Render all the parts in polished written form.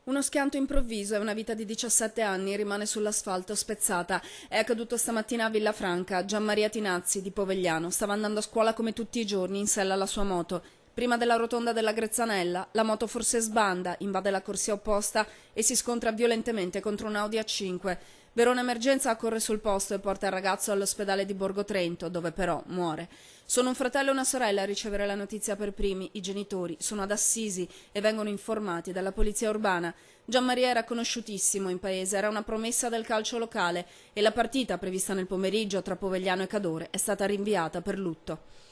Uno schianto improvviso e una vita di 17 anni rimane sull'asfalto spezzata. È accaduto stamattina a Villafranca. Gianmaria Tinazzi, di Povegliano, stava andando a scuola come tutti i giorni in sella alla sua moto. Prima della rotonda della Grezzanella, la moto forse sbanda, invade la corsia opposta e si scontra violentemente contro un Audi A5. Verona Emergenza accorre sul posto e porta il ragazzo all'ospedale di Borgo Trento, dove però muore. Sono un fratello e una sorella a ricevere la notizia per primi. I genitori sono ad Assisi e vengono informati dalla polizia urbana. Gianmaria era conosciutissimo in paese, era una promessa del calcio locale e la partita, prevista nel pomeriggio tra Povegliano e Cadore, è stata rinviata per lutto.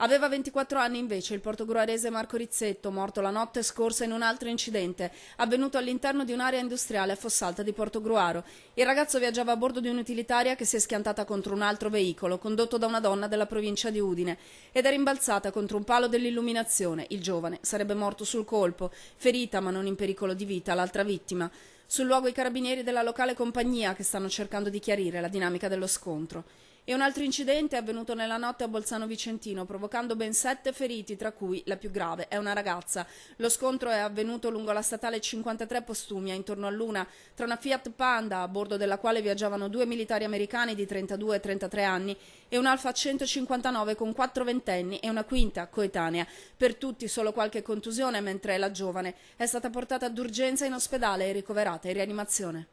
Aveva 24 anni invece il portogruarese Marco Rizzetto, morto la notte scorsa in un altro incidente, avvenuto all'interno di un'area industriale a Fossalta di Portogruaro. Il ragazzo viaggiava a bordo di un'utilitaria che si è schiantata contro un altro veicolo, condotto da una donna della provincia di Udine, ed è rimbalzata contro un palo dell'illuminazione. Il giovane sarebbe morto sul colpo, ferita ma non in pericolo di vita l'altra vittima. Sul luogo i carabinieri della locale compagnia che stanno cercando di chiarire la dinamica dello scontro. E un altro incidente è avvenuto nella notte a Bolzano Vicentino, provocando ben 7 feriti, tra cui la più grave è una ragazza. Lo scontro è avvenuto lungo la statale 53 Postumia, intorno a Luna, tra una Fiat Panda, a bordo della quale viaggiavano 2 militari americani di 32 e 33 anni, e un Alfa 159 con 4 ventenni e una quinta coetanea. Per tutti solo qualche contusione, mentre la giovane è stata portata d'urgenza in ospedale e ricoverata in rianimazione.